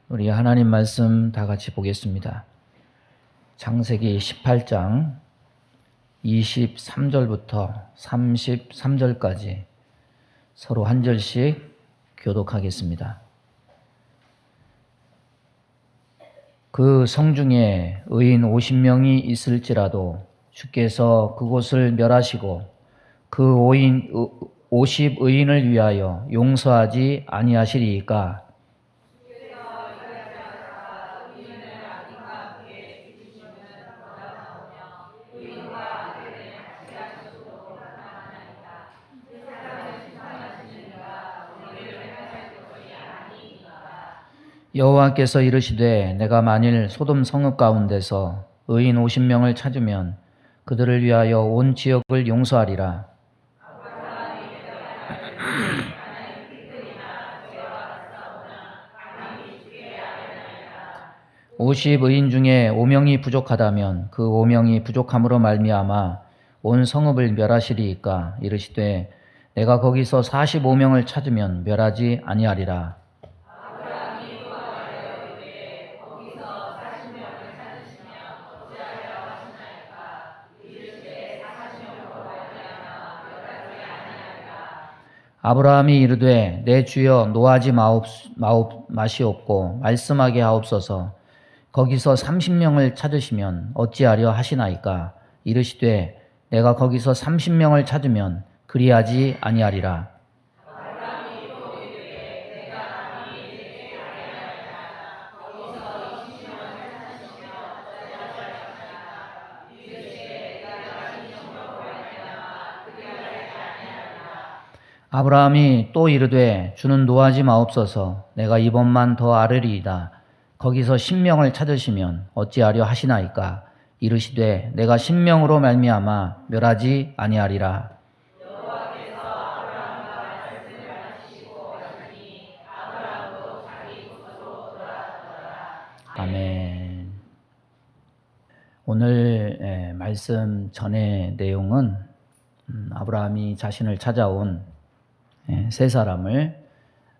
우리 하나님 말씀 다 같이 보겠습니다. 창세기 18장 23절부터 33절까지 서로 한 절씩 교독하겠습니다. 그 성중에 의인 50명이 있을지라도 주께서 그곳을 멸하시고 그 50의인을 위하여 용서하지 아니하시리이까. 여호와께서 이르시되 내가 만일 소돔 성읍 가운데서 의인 50명을 찾으면 그들을 위하여 온 지역을 용서하리라. 50의인 중에 5명이 부족하다면 그 5명이 부족함으로 말미암아 온 성읍을 멸하시리이까. 이르시되 내가 거기서 45명을 찾으면 멸하지 아니하리라. 아브라함이 이르되 내 주여 노하지 마시옵고 말씀하게 하옵소서. 거기서 30명을 찾으시면 어찌하려 하시나이까. 이르시되 내가 거기서 30명을 찾으면 그리하지 아니하리라. 아브라함이 또 이르되 주는 노하지 마옵소서. 내가 이번만 더 아뢰리이다. 거기서 10명을 찾으시면 어찌하려 하시나이까. 이르시되 내가 10명으로 말미암아 멸하지 아니하리라. 아멘. 오늘 말씀 전의 내용은 아브라함이 자신을 찾아온 세 사람을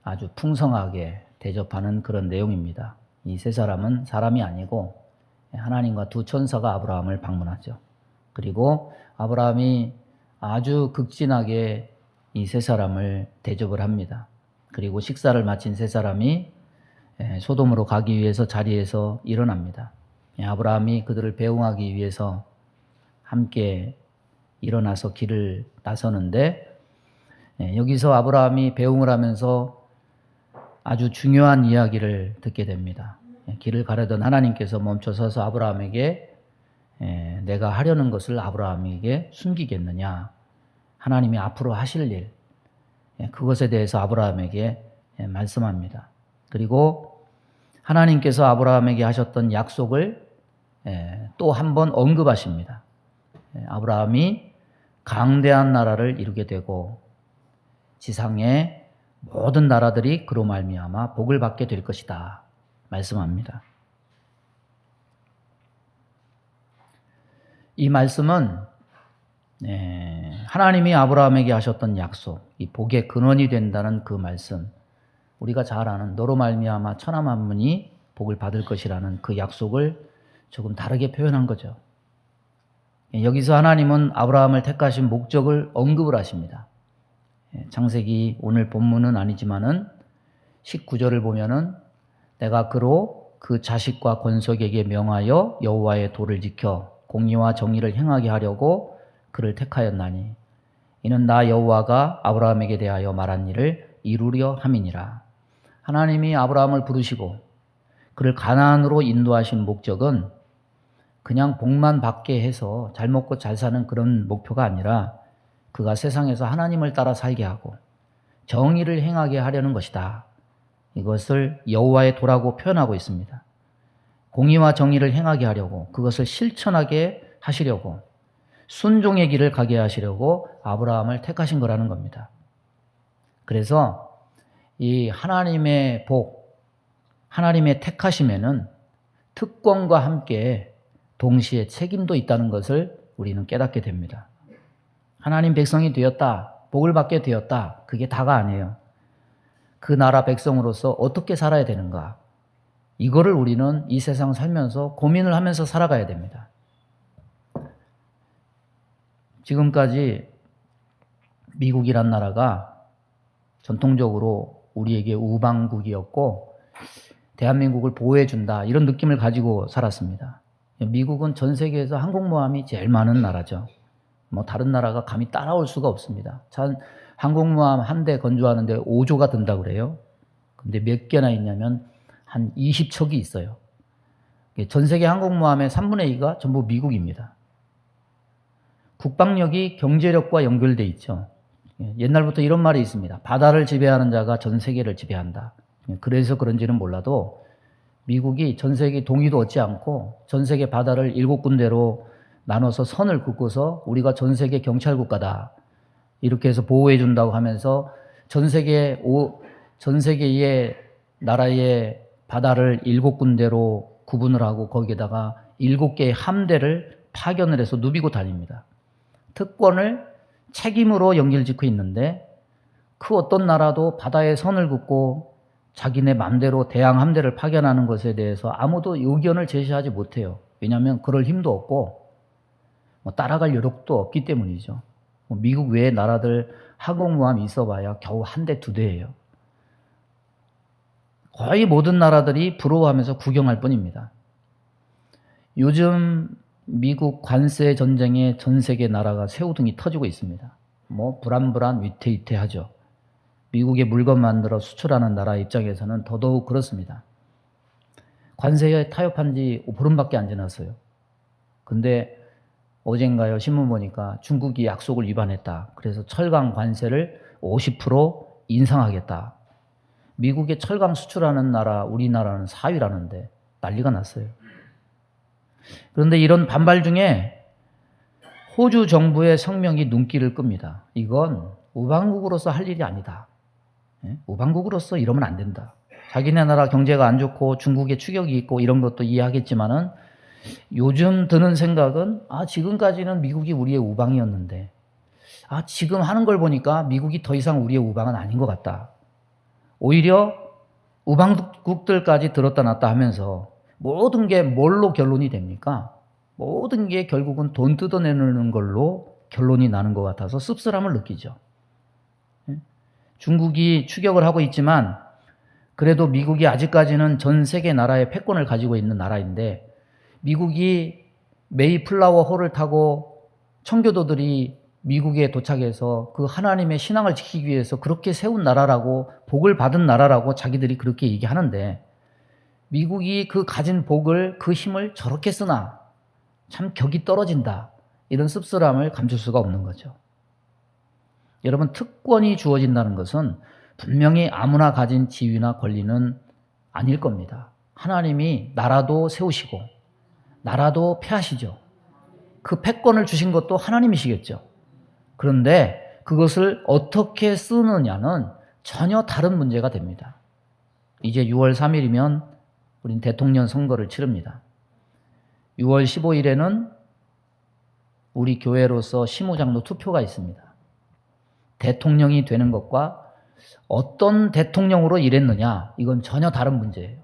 아주 풍성하게 대접하는 그런 내용입니다. 이 세 사람은 사람이 아니고 하나님과 두 천사가 아브라함을 방문하죠. 그리고 아브라함이 아주 극진하게 이 세 사람을 대접을 합니다. 그리고 식사를 마친 세 사람이 소돔으로 가기 위해서 자리에서 일어납니다. 아브라함이 그들을 배웅하기 위해서 함께 일어나서 길을 나서는데 여기서 아브라함이 배웅을 하면서 아주 중요한 이야기를 듣게 됩니다. 길을 가려던 하나님께서 멈춰서서 아브라함에게 내가 하려는 것을 아브라함에게 숨기겠느냐, 하나님이 앞으로 하실 일, 그것에 대해서 아브라함에게 말씀합니다. 그리고 하나님께서 아브라함에게 하셨던 약속을 또 한 번 언급하십니다. 아브라함이 강대한 나라를 이루게 되고 지상의 모든 나라들이 그로 말미암아 복을 받게 될 것이다 말씀합니다. 이 말씀은 하나님이 아브라함에게 하셨던 약속, 이 복의 근원이 된다는 그 말씀, 우리가 잘 아는 너로 말미암아 천하 만민이 복을 받을 것이라는 그 약속을 조금 다르게 표현한 거죠. 여기서 하나님은 아브라함을 택하신 목적을 언급을 하십니다. 창세기 오늘 본문은 아니지만은 19절을 보면은 내가 그로 그 자식과 권속에게 명하여 여호와의 도를 지켜 공의와 정의를 행하게 하려고 그를 택하였나니 이는 나 여호와가 아브라함에게 대하여 말한 일을 이루려 함이니라. 하나님이 아브라함을 부르시고 그를 가나안으로 인도하신 목적은 그냥 복만 받게 해서 잘 먹고 잘 사는 그런 목표가 아니라 그가 세상에서 하나님을 따라 살게 하고 정의를 행하게 하려는 것이다. 이것을 여호와의 도라고 표현하고 있습니다. 공의와 정의를 행하게 하려고, 그것을 실천하게 하시려고, 순종의 길을 가게 하시려고 아브라함을 택하신 거라는 겁니다. 그래서 이 하나님의 복, 하나님의 택하심에는 특권과 함께 동시에 책임도 있다는 것을 우리는 깨닫게 됩니다. 하나님 백성이 되었다, 복을 받게 되었다, 그게 다가 아니에요. 그 나라 백성으로서 어떻게 살아야 되는가, 이거를 우리는 이 세상 살면서 고민을 하면서 살아가야 됩니다. 지금까지 미국이란 나라가 전통적으로 우리에게 우방국이었고 대한민국을 보호해준다 이런 느낌을 가지고 살았습니다. 미국은 전 세계에서 항공모함이 제일 많은 나라죠. 뭐 다른 나라가 감히 따라올 수가 없습니다. 항공모함 한 대 건조하는데 5조가 든다고 그래요. 근데 몇 개나 있냐면 한 20척이 있어요. 전 세계 항공모함의 3분의 2가 전부 미국입니다. 국방력이 경제력과 연결돼 있죠. 옛날부터 이런 말이 있습니다. 바다를 지배하는 자가 전 세계를 지배한다. 그래서 그런지는 몰라도 미국이 전 세계 동의도 얻지 않고 전 세계 바다를 7군데로 나눠서 선을 긋고서 우리가 전 세계 경찰국가다. 이렇게 해서 보호해 준다고 하면서 전 세계의 나라의 바다를 7군데로 구분을 하고 거기에다가 7개의 함대를 파견을 해서 누비고 다닙니다. 특권을 책임으로 연결짓고 있는데 그 어떤 나라도 바다에 선을 긋고 자기네 맘대로 대항 함대를 파견하는 것에 대해서 아무도 의견을 제시하지 못해요. 왜냐하면 그럴 힘도 없고 따라갈 여력도 없기 때문이죠. 미국 외의 나라들 항공모함이 있어봐야 겨우 한 대, 두 대예요. 거의 모든 나라들이 부러워하면서 구경할 뿐입니다. 요즘 미국 관세 전쟁에 전 세계 나라가 새우등이 터지고 있습니다. 불안불안 위태위태하죠. 미국의 물건 만들어 수출하는 나라 입장에서는 더더욱 그렇습니다. 관세에 타협한 지 보름밖에 안 지났어요. 근데 어젠가요 신문 보니까 중국이 약속을 위반했다. 그래서 철강 관세를 50% 인상하겠다. 미국의 철강 수출하는 나라 우리나라는 4위라는데 난리가 났어요. 그런데 이런 반발 중에 호주 정부의 성명이 눈길을 끕니다. 이건 우방국으로서 할 일이 아니다. 우방국으로서 이러면 안 된다. 자기네 나라 경제가 안 좋고 중국에 추격이 있고 이런 것도 이해하겠지만은 요즘 드는 생각은 지금까지는 미국이 우리의 우방이었는데 지금 하는 걸 보니까 미국이 더 이상 우리의 우방은 아닌 것 같다. 오히려 우방국들까지 들었다 놨다 하면서 모든 게 뭘로 결론이 됩니까? 모든 게 결국은 돈 뜯어내는 걸로 결론이 나는 것 같아서 씁쓸함을 느끼죠. 중국이 추격을 하고 있지만 그래도 미국이 아직까지는 전 세계 나라의 패권을 가지고 있는 나라인데 미국이 메이플라워 호를 타고 청교도들이 미국에 도착해서 그 하나님의 신앙을 지키기 위해서 그렇게 세운 나라라고 복을 받은 나라라고 자기들이 그렇게 얘기하는데 미국이 그 가진 복을 그 힘을 저렇게 쓰나 참 격이 떨어진다. 이런 씁쓸함을 감출 수가 없는 거죠. 여러분 특권이 주어진다는 것은 분명히 아무나 가진 지위나 권리는 아닐 겁니다. 하나님이 나라도 세우시고 나라도 폐하시죠. 그 패권을 주신 것도 하나님이시겠죠. 그런데 그것을 어떻게 쓰느냐는 전혀 다른 문제가 됩니다. 이제 6월 3일이면 우린 대통령 선거를 치릅니다. 6월 15일에는 우리 교회로서 시무장로 투표가 있습니다. 대통령이 되는 것과 어떤 대통령으로 일했느냐 이건 전혀 다른 문제예요.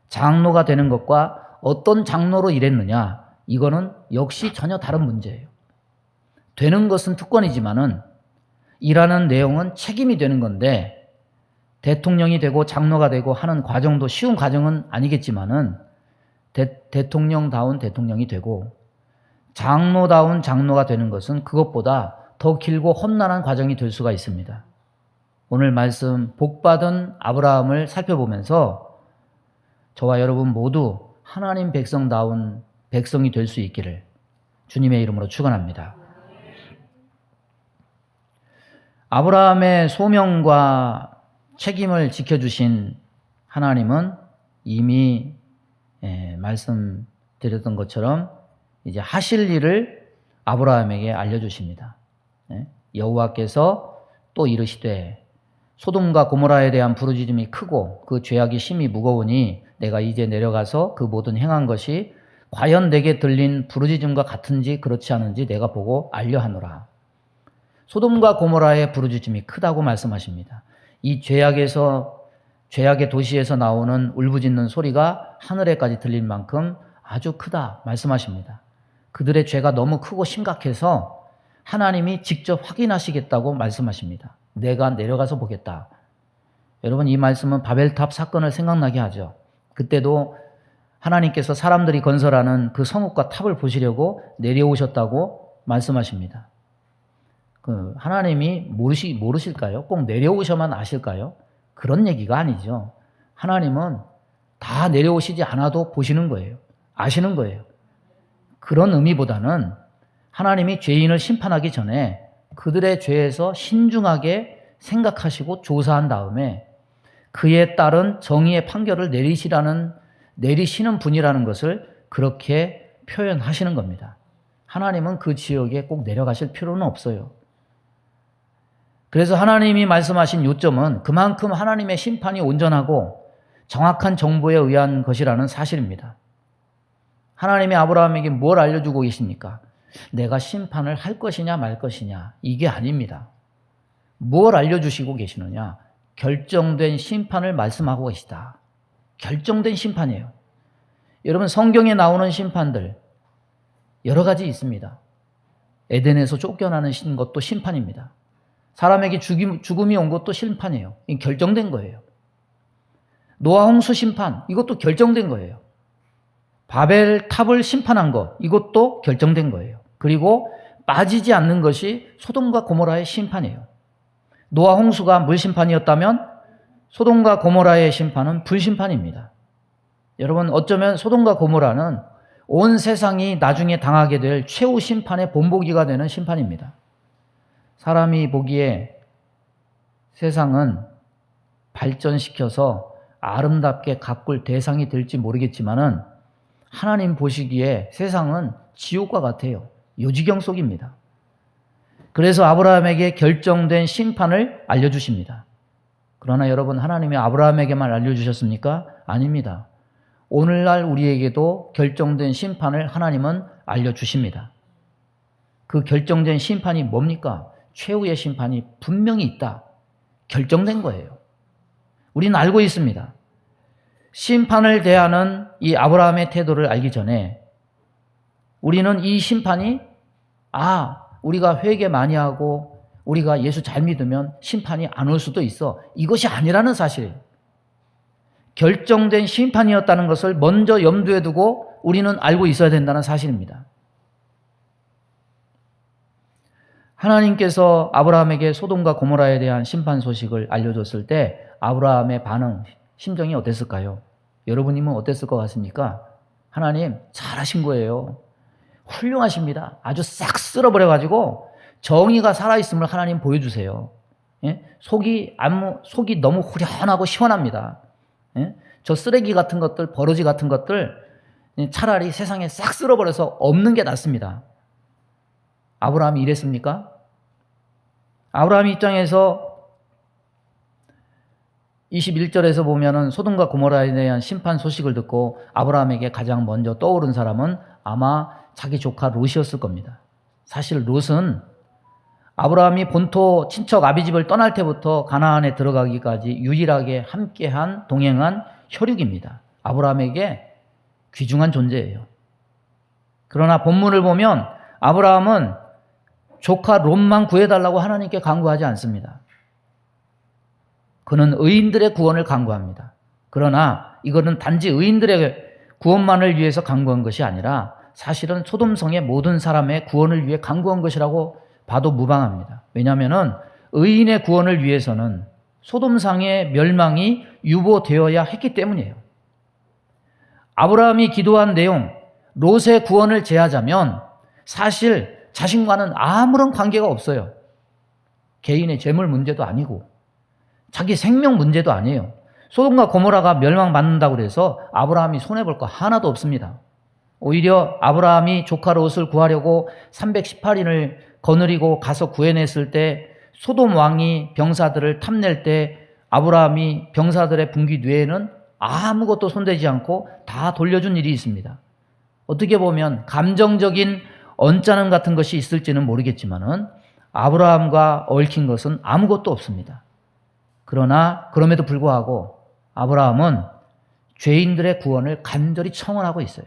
장로가 되는 것과 어떤 장로로 일했느냐 이거는 역시 전혀 다른 문제예요. 되는 것은 특권이지만은 일하는 내용은 책임이 되는 건데 대통령이 되고 장로가 되고 하는 과정도 쉬운 과정은 아니겠지만은 대통령다운 대통령이 되고 장로다운 장로가 되는 것은 그것보다 더 길고 험난한 과정이 될 수가 있습니다. 오늘 말씀 복받은 아브라함을 살펴보면서 저와 여러분 모두 하나님 백성다운 백성이 될 수 있기를 주님의 이름으로 축원합니다. 아브라함의 소명과 책임을 지켜주신 하나님은 이미 말씀드렸던 것처럼 이제 하실 일을 아브라함에게 알려주십니다. 여호와께서 또 이르시되 소돔과 고모라에 대한 부르짖음이 크고 그 죄악이 심히 무거우니 내가 이제 내려가서 그 모든 행한 것이 과연 내게 들린 부르짖음과 같은지 그렇지 않은지 내가 보고 알려하노라. 소돔과 고모라의 부르짖음이 크다고 말씀하십니다. 이 죄악에서 죄악의 도시에서 나오는 울부짖는 소리가 하늘에까지 들릴 만큼 아주 크다 말씀하십니다. 그들의 죄가 너무 크고 심각해서 하나님이 직접 확인하시겠다고 말씀하십니다. 내가 내려가서 보겠다. 여러분, 이 말씀은 바벨탑 사건을 생각나게 하죠. 그때도 하나님께서 사람들이 건설하는 그 성읍과 탑을 보시려고 내려오셨다고 말씀하십니다. 하나님이 모르실까요? 꼭 내려오셔만 아실까요? 그런 얘기가 아니죠. 하나님은 다 내려오시지 않아도 보시는 거예요. 아시는 거예요. 그런 의미보다는 하나님이 죄인을 심판하기 전에 그들의 죄에서 신중하게 생각하시고 조사한 다음에 그에 따른 정의의 판결을 내리시는 분이라는 것을 그렇게 표현하시는 겁니다. 하나님은 그 지역에 꼭 내려가실 필요는 없어요. 그래서 하나님이 말씀하신 요점은 그만큼 하나님의 심판이 온전하고 정확한 정보에 의한 것이라는 사실입니다. 하나님이 아브라함에게 뭘 알려주고 계십니까? 내가 심판을 할 것이냐 말 것이냐, 이게 아닙니다. 뭘 알려주시고 계시느냐? 결정된 심판을 말씀하고 계시다. 결정된 심판이에요. 여러분, 성경에 나오는 심판들 여러 가지 있습니다. 에덴에서 쫓겨나는 것도 심판입니다. 사람에게 죽음이 온 것도 심판이에요. 이게 결정된 거예요. 노아 홍수 심판, 이것도 결정된 거예요. 바벨탑을 심판한 것, 이것도 결정된 거예요. 그리고 빠지지 않는 것이 소돔과 고모라의 심판이에요. 노아 홍수가 물심판이었다면 소돔과 고모라의 심판은 불심판입니다. 여러분, 어쩌면 소돔과 고모라는 온 세상이 나중에 당하게 될 최후 심판의 본보기가 되는 심판입니다. 사람이 보기에 세상은 발전시켜서 아름답게 가꿀 대상이 될지 모르겠지만은 하나님 보시기에 세상은 지옥과 같아요. 요지경 속입니다. 그래서 아브라함에게 결정된 심판을 알려주십니다. 그러나 여러분, 하나님이 아브라함에게만 알려주셨습니까? 아닙니다. 오늘날 우리에게도 결정된 심판을 하나님은 알려주십니다. 그 결정된 심판이 뭡니까? 최후의 심판이 분명히 있다. 결정된 거예요. 우리는 알고 있습니다. 심판을 대하는 이 아브라함의 태도를 알기 전에 우리는 이 심판이 우리가 회개 많이 하고 우리가 예수 잘 믿으면 심판이 안 올 수도 있어. 이것이 아니라는 사실이에요. 결정된 심판이었다는 것을 먼저 염두에 두고 우리는 알고 있어야 된다는 사실입니다. 하나님께서 아브라함에게 소돔과 고모라에 대한 심판 소식을 알려줬을 때 아브라함의 반응, 심정이 어땠을까요? 여러분이면 어땠을 것 같습니까? 하나님, 잘하신 거예요. 훌륭하십니다. 아주 싹 쓸어버려가지고 정의가 살아있음을 하나님 보여주세요. 예? 속이 너무 후련하고 시원합니다. 예? 저 쓰레기 같은 것들, 버러지 같은 것들 차라리 세상에 싹 쓸어버려서 없는 게 낫습니다. 아브라함이 이랬습니까? 아브라함 입장에서 21절에서 보면은 소돔과 고모라에 대한 심판 소식을 듣고 아브라함에게 가장 먼저 떠오른 사람은 아마 자기 조카 롯이었을 겁니다. 사실 롯은 아브라함이 본토 친척 아비집을 떠날 때부터 가나안에 들어가기까지 유일하게 함께한 동행한 혈육입니다. 아브라함에게 귀중한 존재예요. 그러나 본문을 보면 아브라함은 조카 롯만 구해달라고 하나님께 간구하지 않습니다. 그는 의인들의 구원을 간구합니다. 그러나 이거는 단지 의인들의 구원만을 위해서 간구한 것이 아니라 사실은 소돔성의 모든 사람의 구원을 위해 간구한 것이라고 봐도 무방합니다. 왜냐하면 의인의 구원을 위해서는 소돔상의 멸망이 유보되어야 했기 때문이에요. 아브라함이 기도한 내용, 롯의 구원을 제하자면 사실 자신과는 아무런 관계가 없어요. 개인의 재물 문제도 아니고 자기 생명 문제도 아니에요. 소돔과 고모라가 멸망받는다고 해서 아브라함이 손해볼 거 하나도 없습니다. 오히려 아브라함이 조카 롯을 구하려고 318인을 거느리고 가서 구해냈을 때 소돔 왕이 병사들을 탐낼 때 아브라함이 병사들의 분기 뇌에는 아무것도 손대지 않고 다 돌려준 일이 있습니다. 어떻게 보면 감정적인 언짢음 같은 것이 있을지는 모르겠지만은 아브라함과 얽힌 것은 아무것도 없습니다. 그러나 그럼에도 불구하고 아브라함은 죄인들의 구원을 간절히 청원하고 있어요.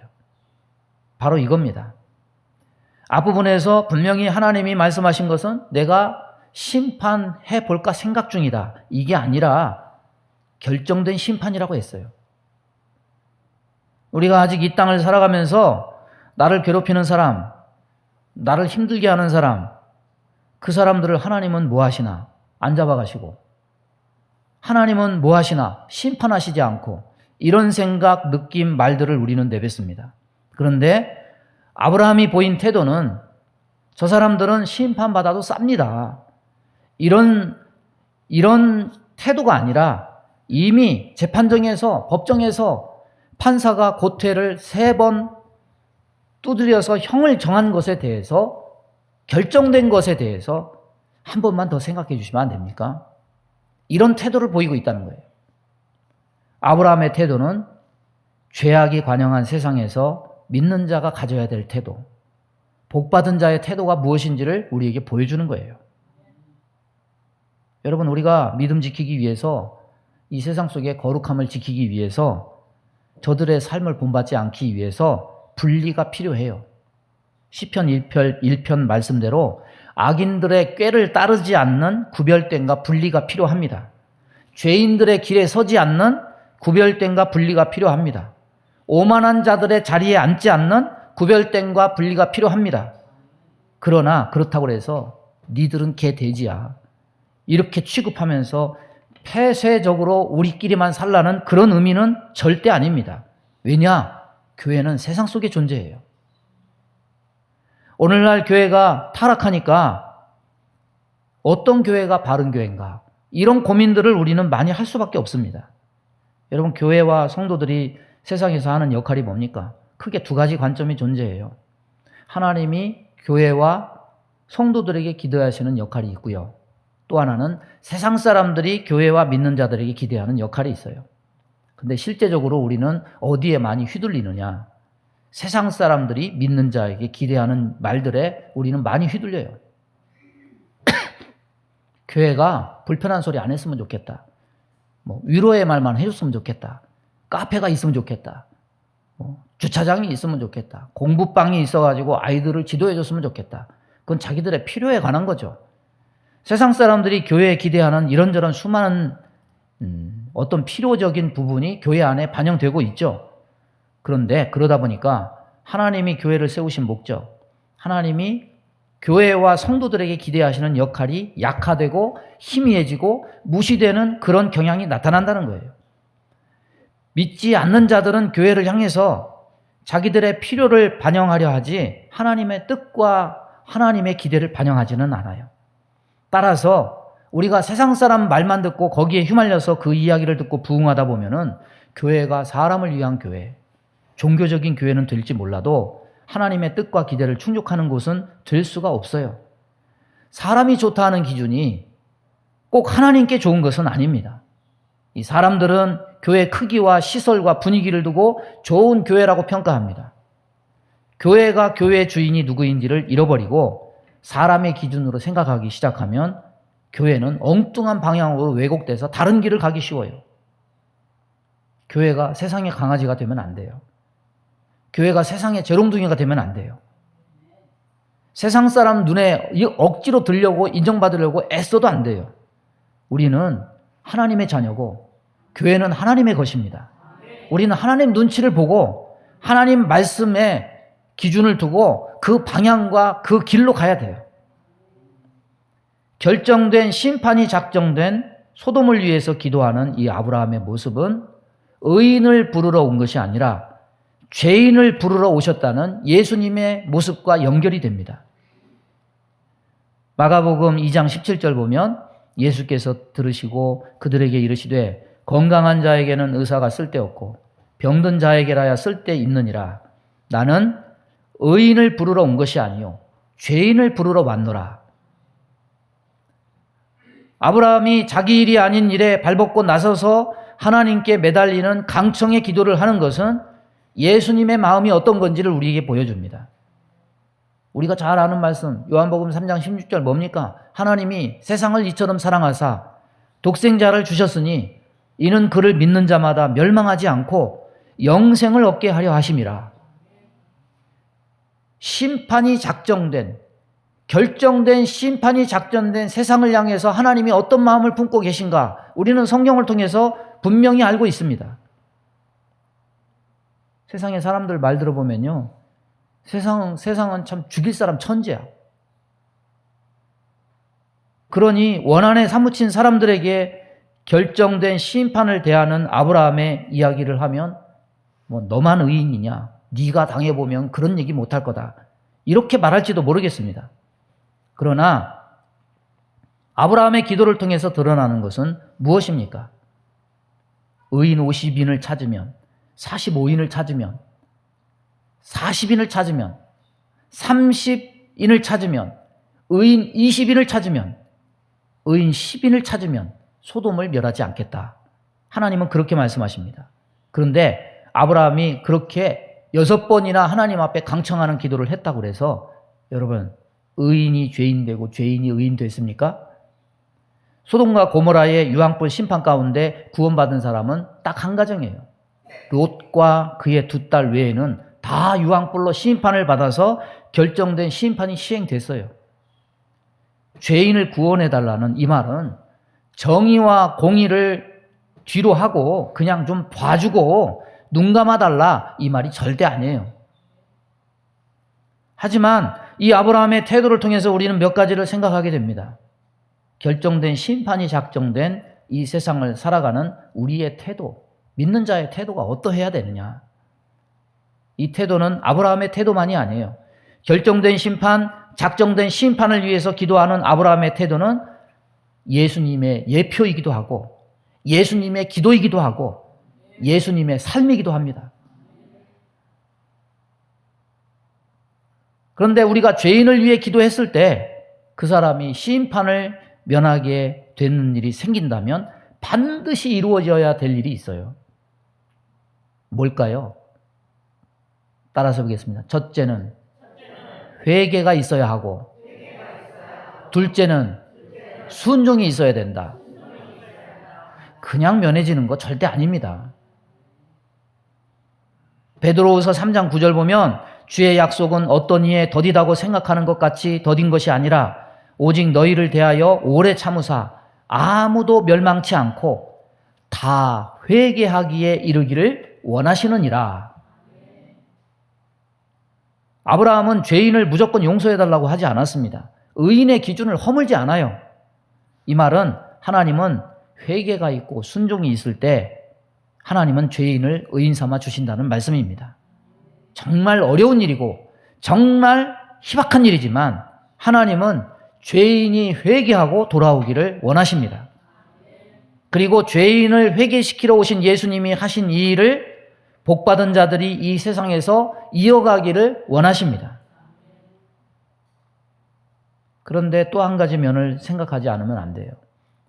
바로 이겁니다. 앞부분에서 분명히 하나님이 말씀하신 것은 내가 심판해 볼까 생각 중이다. 이게 아니라 결정된 심판이라고 했어요. 우리가 아직 이 땅을 살아가면서 나를 괴롭히는 사람, 나를 힘들게 하는 사람, 그 사람들을 하나님은 뭐 하시나? 안 잡아가시고, 하나님은 뭐 하시나? 심판하시지 않고, 이런 생각, 느낌, 말들을 우리는 내뱉습니다. 그런데 아브라함이 보인 태도는 저 사람들은 심판받아도 쌉니다. 이런 태도가 아니라 이미 재판정에서, 법정에서 판사가 고퇴를 3번 두드려서 형을 정한 것에 대해서, 결정된 것에 대해서 한 번만 더 생각해 주시면 안 됩니까? 이런 태도를 보이고 있다는 거예요. 아브라함의 태도는 죄악이 관영한 세상에서 믿는 자가 가져야 될 태도, 복받은 자의 태도가 무엇인지를 우리에게 보여주는 거예요. 여러분, 우리가 믿음 지키기 위해서, 이 세상 속의 거룩함을 지키기 위해서, 저들의 삶을 본받지 않기 위해서 분리가 필요해요. 시편 1편 말씀대로 악인들의 꾀를 따르지 않는 구별됨과 분리가 필요합니다. 죄인들의 길에 서지 않는 구별됨과 분리가 필요합니다. 오만한 자들의 자리에 앉지 않는 구별됨과 분리가 필요합니다. 그러나 그렇다고 해서 니들은 개 돼지야, 이렇게 취급하면서 폐쇄적으로 우리끼리만 살라는 그런 의미는 절대 아닙니다. 왜냐? 교회는 세상 속의 존재예요. 오늘날 교회가 타락하니까 어떤 교회가 바른 교회인가? 이런 고민들을 우리는 많이 할 수밖에 없습니다. 여러분, 교회와 성도들이 세상에서 하는 역할이 뭡니까? 크게 2가지 관점이 존재해요. 하나님이 교회와 성도들에게 기도하시는 역할이 있고요. 또 하나는 세상 사람들이 교회와 믿는 자들에게 기대하는 역할이 있어요. 근데 실제적으로 우리는 어디에 많이 휘둘리느냐? 세상 사람들이 믿는 자에게 기대하는 말들에 우리는 많이 휘둘려요. 교회가 불편한 소리 안 했으면 좋겠다. 위로의 말만 해줬으면 좋겠다. 카페가 있으면 좋겠다. 주차장이 있으면 좋겠다. 공부방이 있어가지고 아이들을 지도해줬으면 좋겠다. 그건 자기들의 필요에 관한 거죠. 세상 사람들이 교회에 기대하는 이런저런 수많은 어떤 필요적인 부분이 교회 안에 반영되고 있죠. 그런데 그러다 보니까 하나님이 교회를 세우신 목적, 하나님이 교회와 성도들에게 기대하시는 역할이 약화되고 희미해지고 무시되는 그런 경향이 나타난다는 거예요. 믿지 않는 자들은 교회를 향해서 자기들의 필요를 반영하려 하지 하나님의 뜻과 하나님의 기대를 반영하지는 않아요. 따라서 우리가 세상 사람 말만 듣고 거기에 휘말려서 그 이야기를 듣고 부응하다 보면은 교회가 사람을 위한 교회, 종교적인 교회는 될지 몰라도 하나님의 뜻과 기대를 충족하는 곳은 될 수가 없어요. 사람이 좋다 하는 기준이 꼭 하나님께 좋은 것은 아닙니다. 이 사람들은 교회 크기와 시설과 분위기를 두고 좋은 교회라고 평가합니다. 교회가 교회의 주인이 누구인지를 잃어버리고 사람의 기준으로 생각하기 시작하면 교회는 엉뚱한 방향으로 왜곡돼서 다른 길을 가기 쉬워요. 교회가 세상의 강아지가 되면 안 돼요. 교회가 세상의 재롱둥이가 되면 안 돼요. 세상 사람 눈에 억지로 들려고 인정받으려고 애써도 안 돼요. 우리는 하나님의 자녀고 교회는 하나님의 것입니다. 우리는 하나님 눈치를 보고 하나님 말씀에 기준을 두고 그 방향과 그 길로 가야 돼요. 결정된 심판이 작정된 소돔을 위해서 기도하는 이 아브라함의 모습은 의인을 부르러 온 것이 아니라 죄인을 부르러 오셨다는 예수님의 모습과 연결이 됩니다. 마가복음 2장 17절 보면 예수께서 들으시고 그들에게 이르시되 건강한 자에게는 의사가 쓸데없고 병든 자에게라야 쓸데있느니라. 나는 의인을 부르러 온 것이 아니요 죄인을 부르러 왔노라. 아브라함이 자기 일이 아닌 일에 발벗고 나서서 하나님께 매달리는 강청의 기도를 하는 것은 예수님의 마음이 어떤 건지를 우리에게 보여줍니다. 우리가 잘 아는 말씀 요한복음 3장 16절 뭡니까? 하나님이 세상을 이처럼 사랑하사 독생자를 주셨으니 이는 그를 믿는 자마다 멸망하지 않고 영생을 얻게 하려 하심이라. 심판이 작정된, 결정된 심판이 작정된 세상을 향해서 하나님이 어떤 마음을 품고 계신가? 우리는 성경을 통해서 분명히 알고 있습니다. 세상의 사람들 말 들어보면요, 세상은 참 죽일 사람 천지야. 그러니 원한에 사무친 사람들에게 결정된 심판을 대하는 아브라함의 이야기를 하면 뭐 너만 의인이냐, 네가 당해보면 그런 얘기 못할 거다, 이렇게 말할지도 모르겠습니다. 그러나 아브라함의 기도를 통해서 드러나는 것은 무엇입니까? 의인 50인을 찾으면, 45인을 찾으면, 40인을 찾으면, 30인을 찾으면, 의인 20인을 찾으면, 의인 10인을 찾으면 소돔을 멸하지 않겠다. 하나님은 그렇게 말씀하십니다. 그런데 아브라함이 그렇게 6번이나 하나님 앞에 강청하는 기도를 했다고 해서 여러분, 의인이 죄인 되고 죄인이 의인 됐습니까? 소돔과 고모라의 유황불 심판 가운데 구원받은 사람은 딱 한 가정이에요. 롯과 그의 2딸 외에는 다 유황불로 심판을 받아서 결정된 심판이 시행됐어요. 죄인을 구원해달라는 이 말은 정의와 공의를 뒤로 하고 그냥 좀 봐주고 눈 감아달라, 이 말이 절대 아니에요. 하지만 이 아브라함의 태도를 통해서 우리는 몇 가지를 생각하게 됩니다. 결정된 심판이 작정된 이 세상을 살아가는 우리의 태도, 믿는 자의 태도가 어떠해야 되느냐. 이 태도는 아브라함의 태도만이 아니에요. 결정된 심판, 작정된 심판을 위해서 기도하는 아브라함의 태도는 예수님의 예표이기도 하고 예수님의 기도이기도 하고 예수님의 삶이기도 합니다. 그런데 우리가 죄인을 위해 기도했을 때 그 사람이 심판을 면하게 되는 일이 생긴다면 반드시 이루어져야 될 일이 있어요. 뭘까요? 따라서 보겠습니다. 첫째는 회개가 있어야 하고, 둘째는 순종이 있어야 된다. 그냥 면해지는 거 절대 아닙니다. 베드로후서 3장 9절 보면 주의 약속은 어떤 이에 더디다고 생각하는 것 같이 더딘 것이 아니라 오직 너희를 대하여 오래 참으사 아무도 멸망치 않고 다 회개하기에 이르기를 원하시느니라. 아브라함은 죄인을 무조건 용서해달라고 하지 않았습니다. 의인의 기준을 허물지 않아요. 이 말은 하나님은 회개가 있고 순종이 있을 때 하나님은 죄인을 의인 삼아 주신다는 말씀입니다. 정말 어려운 일이고 정말 희박한 일이지만 하나님은 죄인이 회개하고 돌아오기를 원하십니다. 그리고 죄인을 회개시키러 오신 예수님이 하신 이 일을 복받은 자들이 이 세상에서 이어가기를 원하십니다. 그런데 또 한 가지 면을 생각하지 않으면 안 돼요.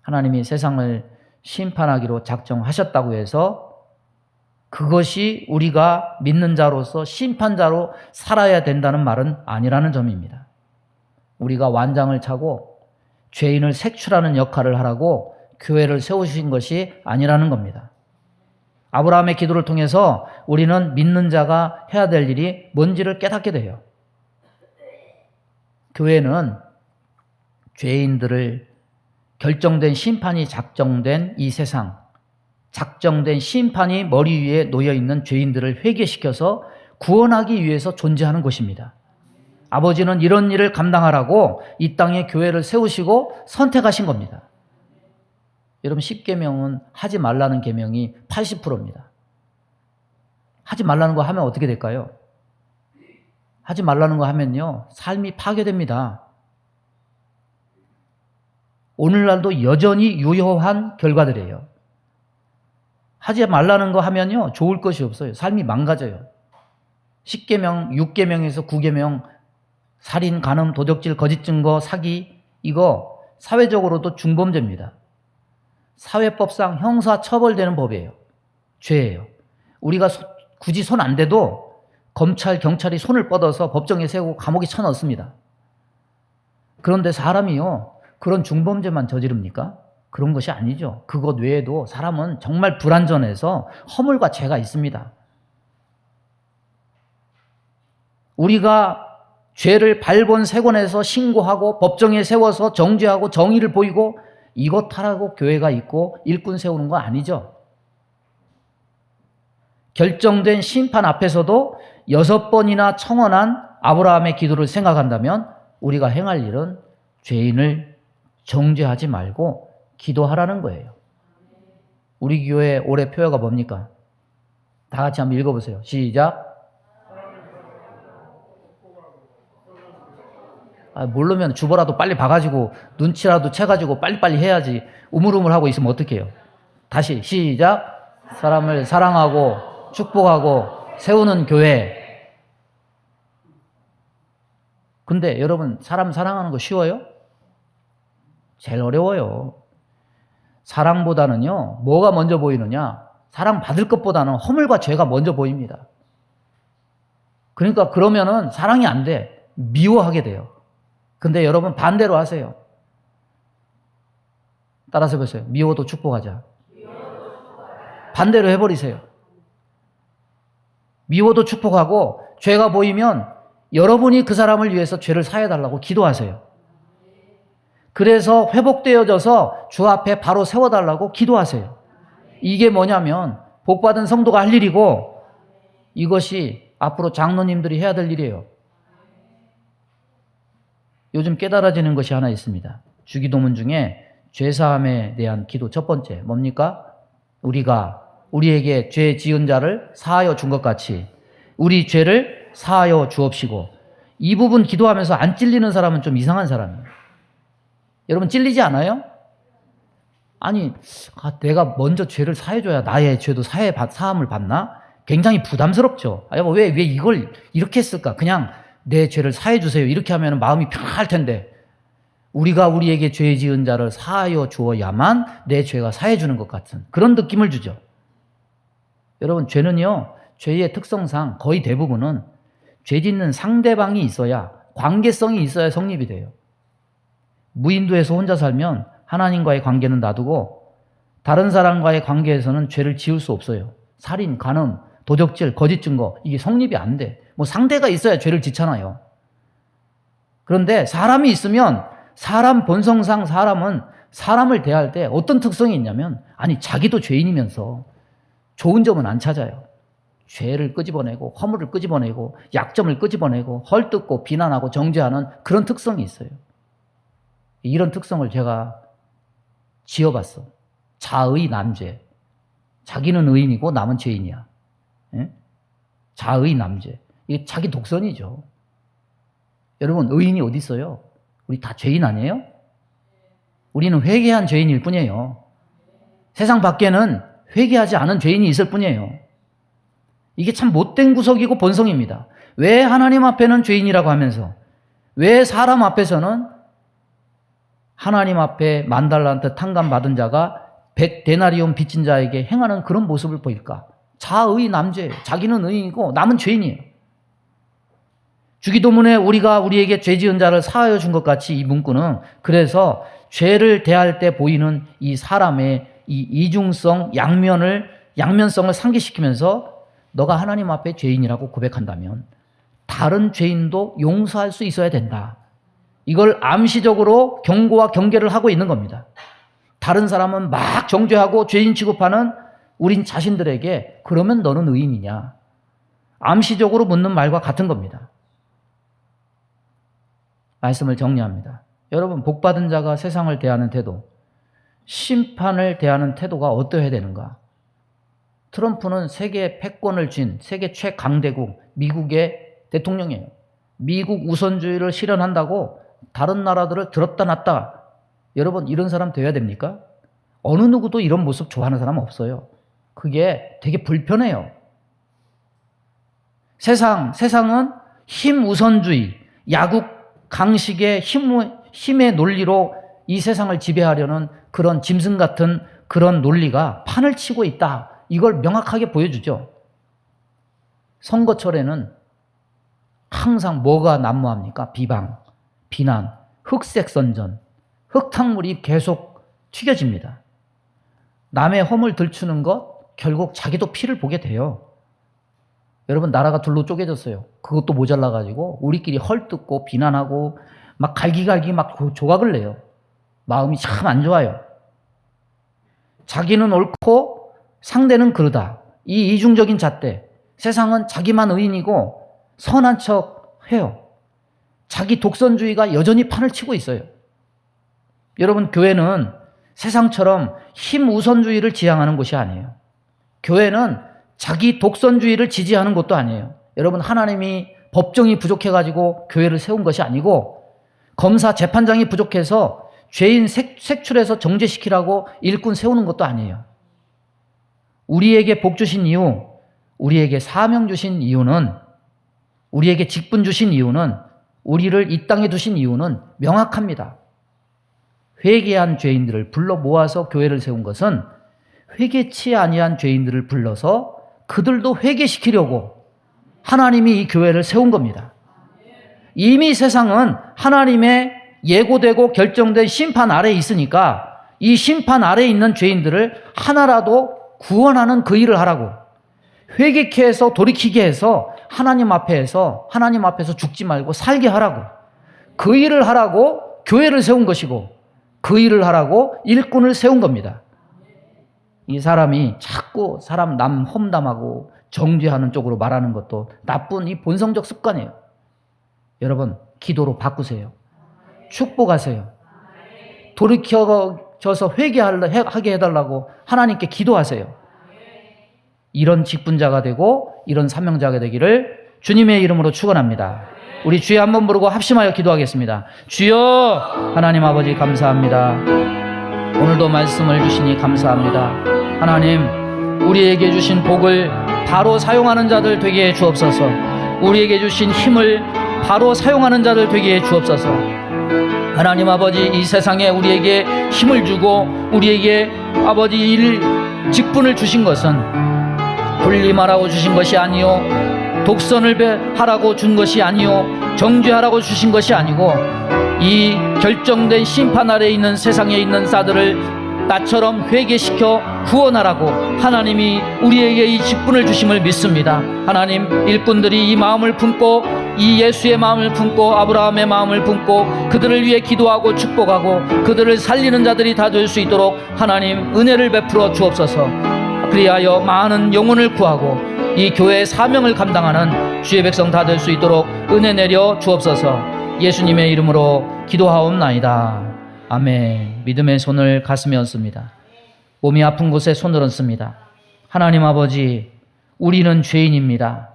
하나님이 세상을 심판하기로 작정하셨다고 해서 그것이 우리가 믿는 자로서 심판자로 살아야 된다는 말은 아니라는 점입니다. 우리가 완장을 차고 죄인을 색출하는 역할을 하라고 교회를 세우신 것이 아니라는 겁니다. 아브라함의 기도를 통해서 우리는 믿는 자가 해야 될 일이 뭔지를 깨닫게 돼요. 교회는 죄인들을 결정된 심판이 작정된 이 세상, 작정된 심판이 머리 위에 놓여있는 죄인들을 회개시켜서 구원하기 위해서 존재하는 곳입니다. 아버지는 이런 일을 감당하라고 이 땅에 교회를 세우시고 선택하신 겁니다. 여러분, 10계명은 하지 말라는 계명이 80%입니다. 하지 말라는 거 하면 어떻게 될까요? 하지 말라는 거 하면요, 삶이 파괴됩니다. 오늘날도 여전히 유효한 결과들이에요. 하지 말라는 거 하면요, 좋을 것이 없어요. 삶이 망가져요. 10계명, 6계명에서 9계명, 살인, 간음, 도적질, 거짓 증거, 사기, 이거 사회적으로도 중범죄입니다. 사회법상 형사 처벌되는 법이에요. 죄예요. 우리가 굳이 손 안 대도 검찰, 경찰이 손을 뻗어서 법정에 세우고 감옥에 쳐넣습니다. 그런데 사람이요, 그런 중범죄만 저지릅니까? 그런 것이 아니죠. 그것 외에도 사람은 정말 불완전해서 허물과 죄가 있습니다. 우리가 죄를 발본색원에서 신고하고 법정에 세워서 정죄하고 정의를 보이고 이것 하라고 교회가 있고 일꾼 세우는 거 아니죠. 결정된 심판 앞에서도 6번이나 청원한 아브라함의 기도를 생각한다면 우리가 행할 일은 죄인을 정죄하지 말고 기도하라는 거예요. 우리 교회 올해 표어가 뭡니까? 다 같이 한번 읽어보세요. 시작. 모르면 주보라도 빨리 봐가지고 눈치라도 채가지고 빨리빨리 해야지. 우물우물하고 있으면 어떡해요? 다시 시작. 사람을 사랑하고 축복하고 세우는 교회. 근데 여러분 사람 사랑하는 거 쉬워요? 제일 어려워요. 사랑보다는요, 뭐가 먼저 보이느냐? 사랑받을 것보다는 허물과 죄가 먼저 보입니다. 그러니까 그러면은 사랑이 안 돼. 미워하게 돼요. 근데 여러분 반대로 하세요. 따라서 해보세요. 미워도 축복하자. 반대로 해버리세요. 미워도 축복하고 죄가 보이면 여러분이 그 사람을 위해서 죄를 사해달라고 기도하세요. 그래서 회복되어져서 주 앞에 바로 세워달라고 기도하세요. 이게 뭐냐면 복받은 성도가 할 일이고 이것이 앞으로 장로님들이 해야 될 일이에요. 요즘 깨달아지는 것이 하나 있습니다. 주기도문 중에 죄사함에 대한 기도 첫 번째 뭡니까? 우리가 우리에게 죄 지은 자를 사하여 준 것 같이 우리 죄를 사하여 주옵시고. 이 부분 기도하면서 안 찔리는 사람은 좀 이상한 사람이에요. 여러분 찔리지 않아요? 아니 내가 먼저 죄를 사해줘야 나의 죄도 사함을 받나? 굉장히 부담스럽죠. 여보 왜 이걸 이렇게 했을까? 그냥 내 죄를 사해주세요. 이렇게 하면 마음이 평안할 텐데 우리가 우리에게 죄 지은 자를 사하여 주어야만 내 죄가 사해주는 것 같은 그런 느낌을 주죠. 여러분 죄는요, 죄의 특성상 거의 대부분은 죄 짓는 상대방이 있어야, 관계성이 있어야 성립이 돼요. 무인도에서 혼자 살면 하나님과의 관계는 놔두고 다른 사람과의 관계에서는 죄를 지을 수 없어요. 살인, 간음, 도적질, 거짓 증거 이게 성립이 안 돼. 뭐 상대가 있어야 죄를 짓잖아요. 그런데 사람이 있으면 사람 본성상 사람은 사람을 대할 때 어떤 특성이 있냐면 아니 자기도 죄인이면서 좋은 점은 안 찾아요. 죄를 끄집어내고 허물을 끄집어내고 약점을 끄집어내고 헐뜯고 비난하고 정죄하는 그런 특성이 있어요. 이런 특성을 제가 지어봤어. 자의 남죄. 자기는 의인이고 남은 죄인이야. 예? 자의 남죄. 이게 자기 독선이죠. 여러분 의인이 어디 있어요? 우리 다 죄인 아니에요? 우리는 회개한 죄인일 뿐이에요. 세상 밖에는 회개하지 않은 죄인이 있을 뿐이에요. 이게 참 못된 구석이고 본성입니다. 왜 하나님 앞에는 죄인이라고 하면서 왜 사람 앞에서는 하나님 앞에 10,000달란트 탕감받은 자가 100데나리온 빚진 자에게 행하는 그런 모습을 보일까? 자의 남죄예요. 자기는 의인이고 남은 죄인이에요. 주기도문에 우리가 우리에게 죄 지은 자를 사하여 준 것 같이 이 문구는 그래서 죄를 대할 때 보이는 이 사람의 이 이중성, 양면성을 상기시키면서 너가 하나님 앞에 죄인이라고 고백한다면 다른 죄인도 용서할 수 있어야 된다. 이걸 암시적으로 경고와 경계를 하고 있는 겁니다. 다른 사람은 막 정죄하고 죄인 취급하는 우린 자신들에게 그러면 너는 의인이냐? 암시적으로 묻는 말과 같은 겁니다. 말씀을 정리합니다. 여러분 복받은 자가 세상을 대하는 태도, 심판을 대하는 태도가 어떠해야 되는가? 트럼프는 세계 패권을 쥔 세계 최강대국 미국의 대통령이에요. 미국 우선주의를 실현한다고 다른 나라들을 들었다 놨다. 여러분 이런 사람 되어야 됩니까? 어느 누구도 이런 모습 좋아하는 사람은 없어요. 그게 되게 불편해요. 세상은 힘 우선주의, 야국 강식의 힘의 논리로 이 세상을 지배하려는 그런 짐승 같은 그런 논리가 판을 치고 있다. 이걸 명확하게 보여주죠. 선거철에는 항상 뭐가 난무합니까? 비방, 비난, 흑색 선전, 흙탕물이 계속 튀겨집니다. 남의 허물 들추는 것 결국 자기도 피를 보게 돼요. 여러분, 나라가 둘로 쪼개졌어요. 그것도 모자라가지고 우리끼리 헐뜯고 비난하고 막 갈기갈기 막 조각을 내요. 마음이 참 안 좋아요. 자기는 옳고 상대는 그르다. 이 이중적인 잣대. 세상은 자기만 의인이고 선한 척 해요. 자기 독선주의가 여전히 판을 치고 있어요. 여러분, 교회는 세상처럼 힘 우선주의를 지향하는 곳이 아니에요. 교회는 자기 독선주의를 지지하는 것도 아니에요. 여러분, 하나님이 법정이 부족해가지고 교회를 세운 것이 아니고 검사 재판장이 부족해서 죄인 색출해서 정죄시키라고 일꾼 세우는 것도 아니에요. 우리에게 복 주신 이유, 우리에게 사명 주신 이유는, 우리에게 직분 주신 이유는, 우리를 이 땅에 두신 이유는 명확합니다. 회개한 죄인들을 불러 모아서 교회를 세운 것은 회개치 아니한 죄인들을 불러서 그들도 회개시키려고 하나님이 이 교회를 세운 겁니다. 이미 세상은 하나님의 예고되고 결정된 심판 아래에 있으니까 이 심판 아래에 있는 죄인들을 하나라도 구원하는 그 일을 하라고, 회개케 해서 돌이키게 해서 하나님 앞에서 죽지 말고 살게 하라고, 그 일을 하라고 교회를 세운 것이고 그 일을 하라고 일꾼을 세운 겁니다. 이 사람이 자꾸 사람 남 험담하고 정죄하는 쪽으로 말하는 것도 나쁜 이 본성적 습관이에요. 여러분, 기도로 바꾸세요. 축복하세요. 돌이켜져서 회개하게 해달라고 하나님께 기도하세요. 이런 직분자가 되고 이런 사명자가 되기를 주님의 이름으로 축원합니다. 우리 주여 한번 부르고 합심하여 기도하겠습니다. 주여, 하나님 아버지 감사합니다. 오늘도 말씀을 주시니 감사합니다. 하나님, 우리에게 주신 복을 바로 사용하는 자들 되게 해 주옵소서. 우리에게 주신 힘을 바로 사용하는 자들 되게 해 주옵소서. 하나님 아버지, 이 세상에 우리에게 힘을 주고 우리에게 아버지 직분을 주신 것은 군림하라고 주신 것이 아니요, 독선을 하라고 준 것이 아니요, 정죄하라고 주신 것이 아니고 이 결정된 심판 아래에 있는 세상에 있는 자들을 나처럼 회개시켜 구원하라고 하나님이 우리에게 이 직분을 주심을 믿습니다. 하나님, 일꾼들이 이 마음을 품고 이 예수의 마음을 품고 아브라함의 마음을 품고 그들을 위해 기도하고 축복하고 그들을 살리는 자들이 다 될 수 있도록 하나님 은혜를 베풀어 주옵소서. 그리하여 많은 영혼을 구하고 이 교회의 사명을 감당하는 주의 백성 다 될 수 있도록 은혜 내려 주옵소서. 예수님의 이름으로 기도하옵나이다. 아멘. 믿음의 손을 가슴에 얹습니다. 몸이 아픈 곳에 손을 얹습니다. 하나님 아버지, 우리는 죄인입니다.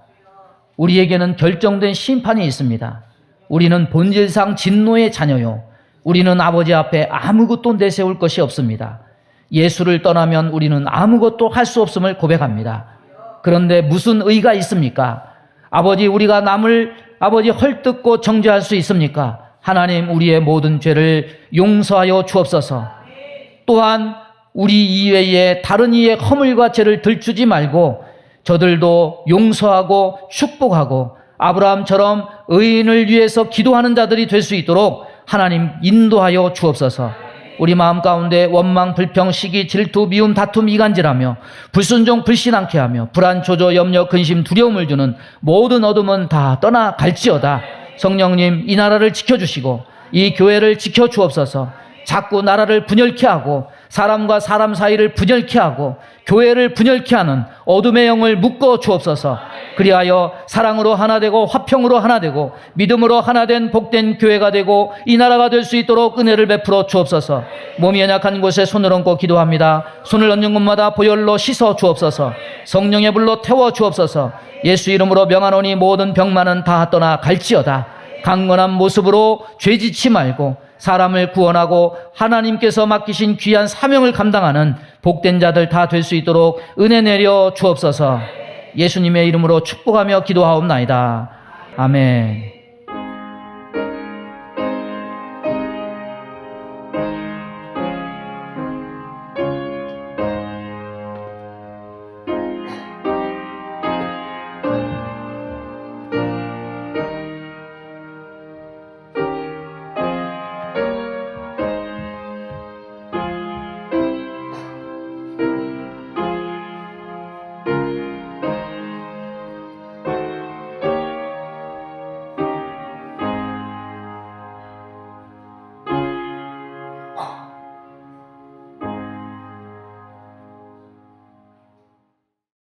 우리에게는 결정된 심판이 있습니다. 우리는 본질상 진노의 자녀요, 우리는 아버지 앞에 아무것도 내세울 것이 없습니다. 예수를 떠나면 우리는 아무것도 할 수 없음을 고백합니다. 그런데 무슨 의가 있습니까? 아버지, 우리가 남을 아버지 헐뜯고 정죄할 수 있습니까? 하나님, 우리의 모든 죄를 용서하여 주옵소서. 또한 우리 이외에 다른 이의 허물과 죄를 들추지 말고 저들도 용서하고 축복하고 아브라함처럼 의인을 위해서 기도하는 자들이 될 수 있도록 하나님 인도하여 주옵소서. 우리 마음 가운데 원망, 불평, 시기, 질투, 미움, 다툼, 이간질하며 불순종, 불신앙케 하며 불안, 조조, 염려, 근심, 두려움을 주는 모든 어둠은 다 떠나갈지어다. 성령님, 이 나라를 지켜주시고 이 교회를 지켜주옵소서. 자꾸 나라를 분열케 하고 사람과 사람 사이를 분열케 하고 교회를 분열케 하는 어둠의 영을 묶어 주옵소서. 그리하여 사랑으로 하나 되고 화평으로 하나 되고 믿음으로 하나 된 복된 교회가 되고 이 나라가 될 수 있도록 은혜를 베풀어 주옵소서. 몸이 연약한 곳에 손을 얹고 기도합니다. 손을 얹는 곳마다 보혈로 씻어 주옵소서. 성령의 불로 태워 주옵소서. 예수 이름으로 명하노니 모든 병만은 다 떠나 갈지어다. 강건한 모습으로 죄짓지 말고 사람을 구원하고 하나님께서 맡기신 귀한 사명을 감당하는 복된 자들 다 될 수 있도록 은혜 내려 주옵소서. 예수님의 이름으로 축복하며 기도하옵나이다. 아멘.